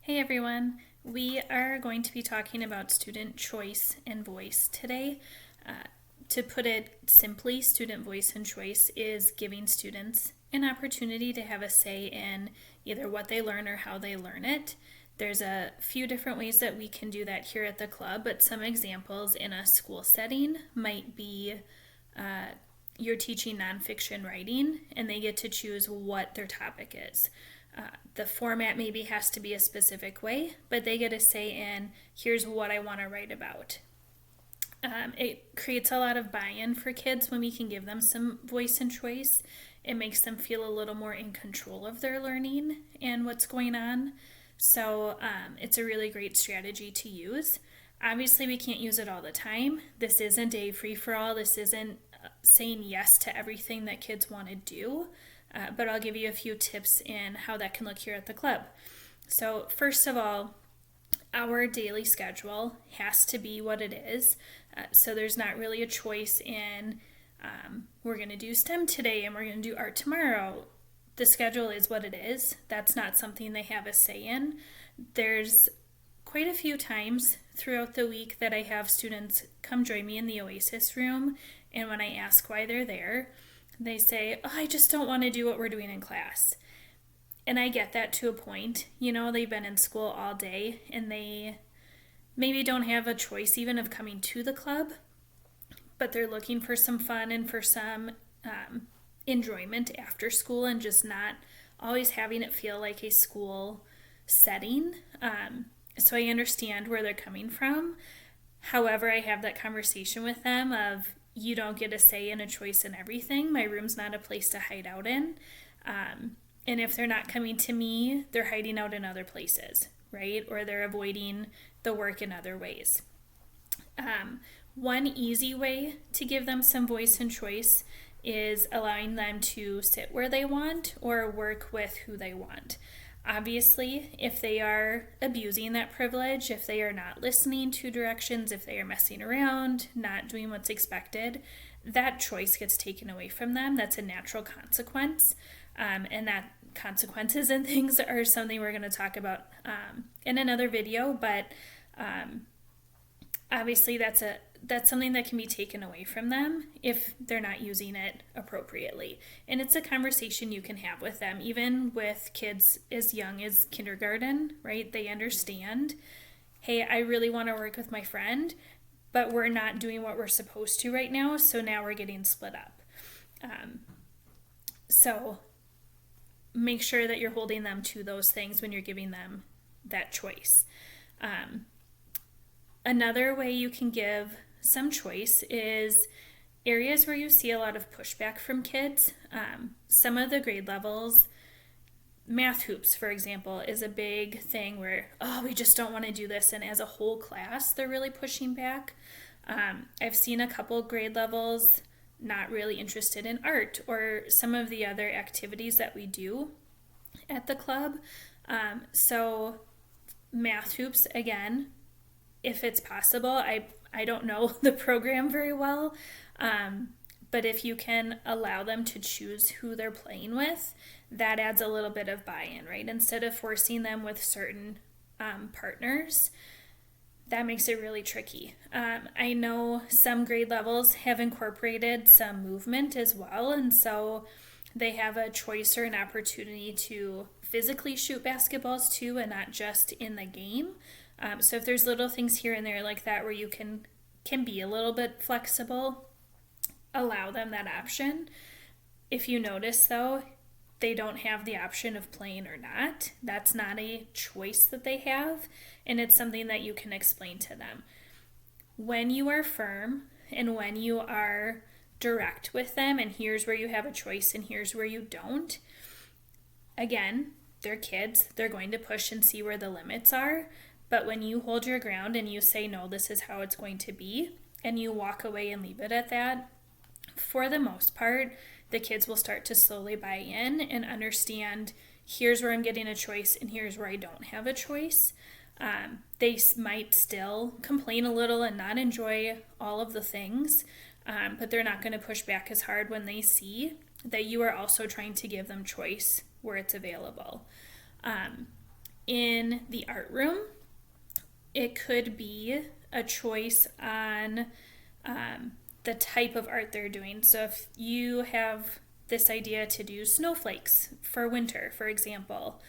Hey everyone, we are going to be talking about student choice and voice today. To put it simply, student voice and choice is giving students an opportunity to have a say in either what they learn or how they learn it. There's a few different ways that we can do that here at the club, but some examples in a school setting might be you're teaching nonfiction writing and they get to choose what their topic is. The format maybe has to be a specific way, but they get a say in here's what I want to write about. It creates a lot of buy-in for kids when we can give them some voice and choice. It makes them feel a little more in control of their learning and what's going on. So it's a really great strategy to use. Obviously, we can't use it all the time. This isn't a free-for-all. This isn't saying yes to everything that kids want to do. But I'll give you a few tips in how that can look here at the club. So first of all, our daily schedule has to be what it is. So there's not really a choice in we're going to do STEM today and we're going to do art tomorrow. The schedule is what it is. That's not something they have a say in. There's quite a few times throughout the week that I have students come join me in the Oasis room, and when I ask why they're there, they say, I just don't want to do what we're doing in class. And I get that to a point. You know, they've been in school all day and they maybe don't have a choice even of coming to the club, but they're looking for some fun and for some enjoyment after school and just not always having it feel like a school setting. So I understand where they're coming from. However, I have that conversation with them of, you don't get a say and a choice in everything. My room's not a place to hide out in. And if they're not coming to me, they're hiding out in other places, right? Or they're avoiding the work in other ways. One easy way to give them some voice and choice is allowing them to sit where they want or work with who they want. Obviously, if they are abusing that privilege, if they are not listening to directions, if they are messing around, not doing what's expected, that choice gets taken away from them. That's a natural consequence. And that consequences and things are something we're going to talk about in another video. But obviously, that's something that can be taken away from them if they're not using it appropriately. And it's a conversation you can have with them, even with kids as young as kindergarten, right? They understand, hey, I really want to work with my friend, but we're not doing what we're supposed to right now, so now we're getting split up. So make sure that you're holding them to those things when you're giving them that choice. Another way you can give some choice is areas where you see a lot of pushback from kids. Some of the grade levels, math hoops, for example, is a big thing where, we just don't want to do this. And as a whole class, they're really pushing back. I've seen a couple grade levels not really interested in art or some of the other activities that we do at the club. So math hoops, again, if it's possible, I don't know the program very well, but if you can allow them to choose who they're playing with, that adds a little bit of buy-in, right? Instead of forcing them with certain partners, that makes it really tricky. I know some grade levels have incorporated some movement as well, and so they have a choice or an opportunity to physically shoot basketballs too, and not just in the game. So if there's little things here and there like that where you can be a little bit flexible, allow them that option. If you notice though, they don't have the option of playing or not, that's not a choice that they have, and it's something that you can explain to them. When you are firm and when you are direct with them, and here's where you have a choice and here's where you don't, again, they're kids, they're going to push and see where the limits are. But when you hold your ground and you say, no, this is how it's going to be, and you walk away and leave it at that, for the most part, the kids will start to slowly buy in and understand, here's where I'm getting a choice and here's where I don't have a choice. They might still complain a little and not enjoy all of the things, but they're not going to push back as hard when they see that you are also trying to give them choice where it's available. in the art room, it could be a choice on the type of art they're doing. So if you have this idea to do snowflakes for winter, for example,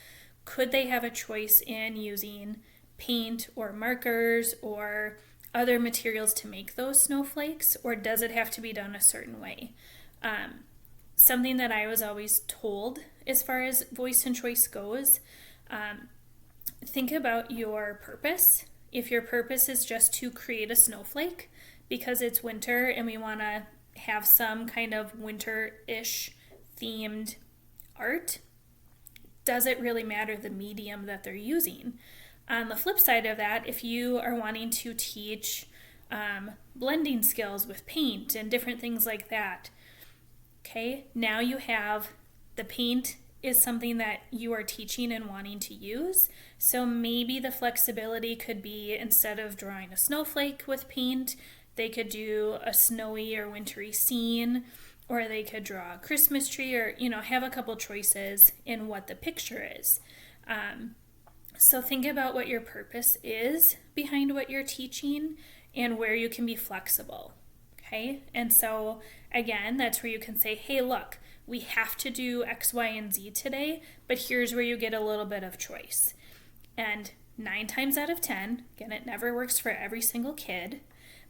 could they have a choice in using paint or markers or other materials to make those snowflakes, or does it have to be done a certain way? Something that I was always told as far as voice and choice goes, think about your purpose. If your purpose is just to create a snowflake because it's winter and we want to have some kind of winter-ish themed art, does it really matter the medium that they're using? On the flip side of that, if you are wanting to teach blending skills with paint and different things like that, okay, now you have the paint is something that you are teaching and wanting to use. So maybe the flexibility could be, instead of drawing a snowflake with paint, they could do a snowy or wintry scene, or they could draw a Christmas tree, or, have a couple choices in what the picture is. So think about what your purpose is behind what you're teaching and where you can be flexible. Okay? And so again, that's where you can say, hey, look, we have to do X, Y, and Z today, but here's where you get a little bit of choice. And 9 times out of 10, again, it never works for every single kid,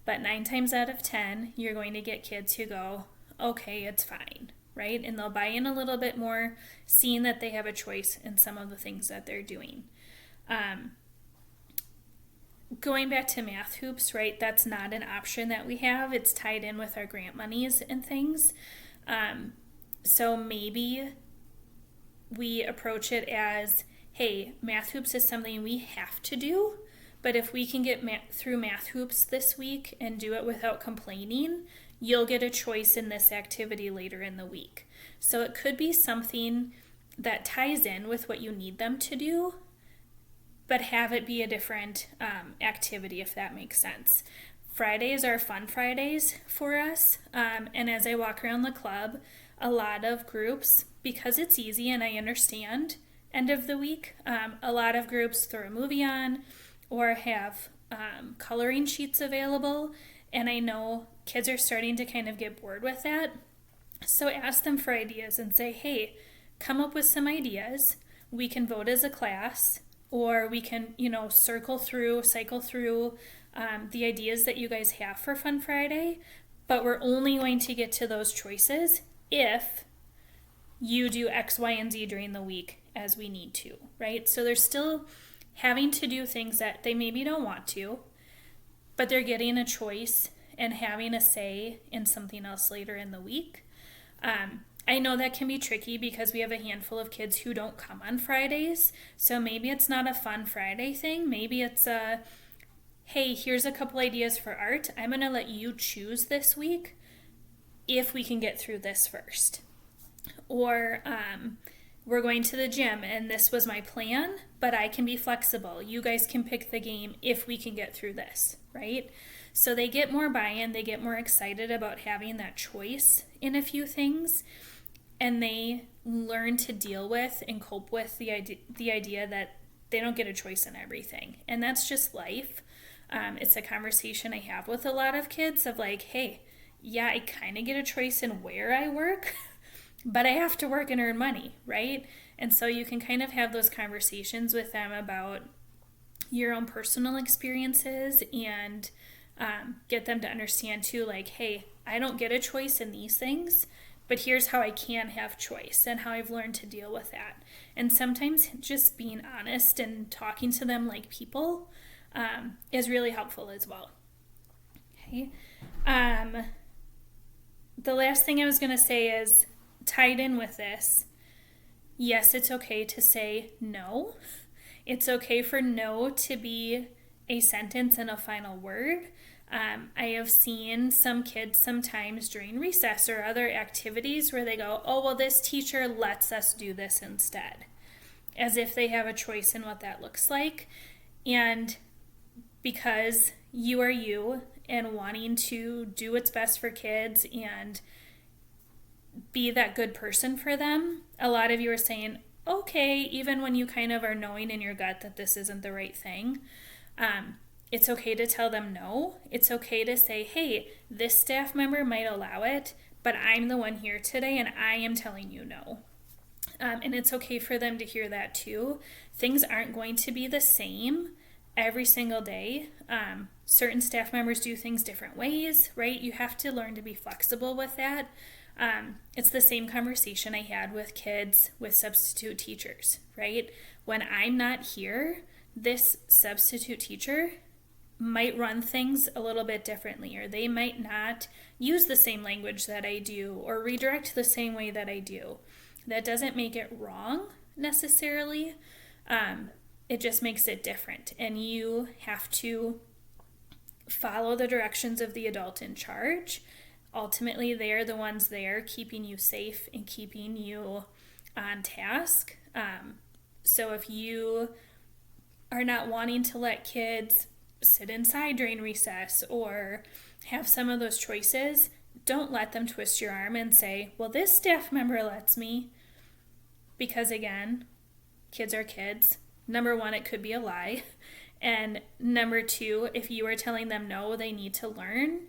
but 9 times out of 10, you're going to get kids who go, okay, it's fine, right? And they'll buy in a little bit more, seeing that they have a choice in some of the things that they're doing. Going back to Math Hoops, right, that's not an option that we have. It's tied in with our grant monies and things. So maybe we approach it as, hey, Math Hoops is something we have to do, but if we can get through Math Hoops this week and do it without complaining, you'll get a choice in this activity later in the week. So it could be something that ties in with what you need them to do, but have it be a different activity, if that makes sense. Fridays are fun Fridays for us, and as I walk around the club, a lot of groups, because it's easy and I understand end of the week, a lot of groups throw a movie on or have coloring sheets available, and I know kids are starting to kind of get bored with that. So ask them for ideas and say, hey, come up with some ideas. We can vote as a class, or we can, cycle through the ideas that you guys have for Fun Friday, but we're only going to get to those choices if you do X, Y, and Z during the week as we need to, right? So they're still having to do things that they maybe don't want to, but they're getting a choice and having a say in something else later in the week. I know that can be tricky because we have a handful of kids who don't come on Fridays, so maybe it's not a Fun Friday thing. Maybe it's a, hey, here's a couple ideas for art. I'm going to let you choose this week if we can get through this first. Or we're going to the gym and this was my plan, but I can be flexible. You guys can pick the game if we can get through this, right? So they get more buy-in, they get more excited about having that choice in a few things, and they learn to deal with and cope with the idea that they don't get a choice in everything. And that's just life. It's a conversation I have with a lot of kids of like, hey, yeah, I kind of get a choice in where I work, but I have to work and earn money, right? And so you can kind of have those conversations with them about your own personal experiences and get them to understand too, like, hey, I don't get a choice in these things, but here's how I can have choice and how I've learned to deal with that. And sometimes just being honest and talking to them like people is really helpful as well. Okay. The last thing I was going to say is tied in with this. Yes, it's okay to say no. It's okay for no to be a sentence and a final word. I have seen some kids sometimes during recess or other activities where they go, oh, well, this teacher lets us do this instead, as if they have a choice in what that looks like. And because you are you and wanting to do what's best for kids and be that good person for them, a lot of you are saying, okay, even when you kind of are knowing in your gut that this isn't the right thing. It's okay to tell them no. It's okay to say, hey, this staff member might allow it, but I'm the one here today and I am telling you no. And it's okay for them to hear that too. Things aren't going to be the same every single day. Certain staff members do things different ways, right? You have to learn to be flexible with that. It's the same conversation I had with kids with substitute teachers, right? When I'm not here, this substitute teacher might run things a little bit differently, or they might not use the same language that I do or redirect the same way that I do. That doesn't make it wrong necessarily. It just makes it different, and you have to follow the directions of the adult in charge. Ultimately, they're the ones there keeping you safe and keeping you on task. So if you are not wanting to let kids sit inside during recess or have some of those choices, don't let them twist your arm and say, well, this staff member lets me. Because again, kids are kids. Number one, it could be a lie. And number two, if you are telling them no, they need to learn.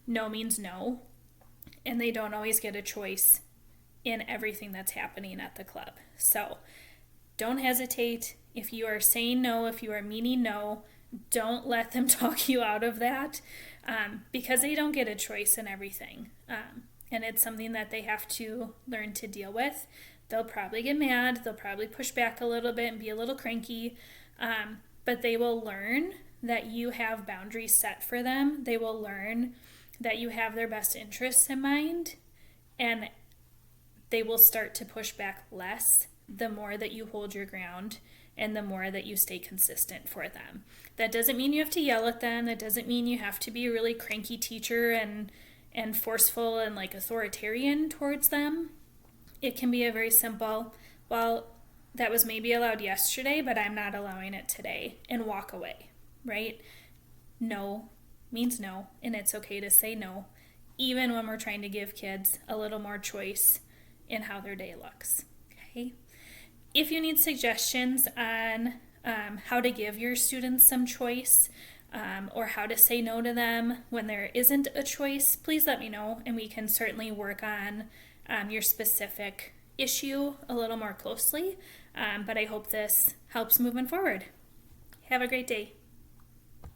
No means no. And they don't always get a choice in everything that's happening at the club. So don't hesitate. If you are saying no, if you are meaning no, don't let them talk you out of that, because they don't get a choice in everything. And it's something that they have to learn to deal with. They'll probably get mad. They'll probably push back a little bit and be a little cranky. But they will learn that you have boundaries set for them. They will learn that you have their best interests in mind. And they will start to push back less the more that you hold your ground and the more that you stay consistent for them. That doesn't mean you have to yell at them. That doesn't mean you have to be a really cranky teacher and forceful and like authoritarian towards them. It can be a very simple, well, that was maybe allowed yesterday, but I'm not allowing it today, and walk away, right? No means no, and it's okay to say no, even when we're trying to give kids a little more choice in how their day looks, okay? If you need suggestions on how to give your students some choice or how to say no to them when there isn't a choice, please let me know, and we can certainly work on your specific issue a little more closely. But I hope this helps moving forward. Have a great day.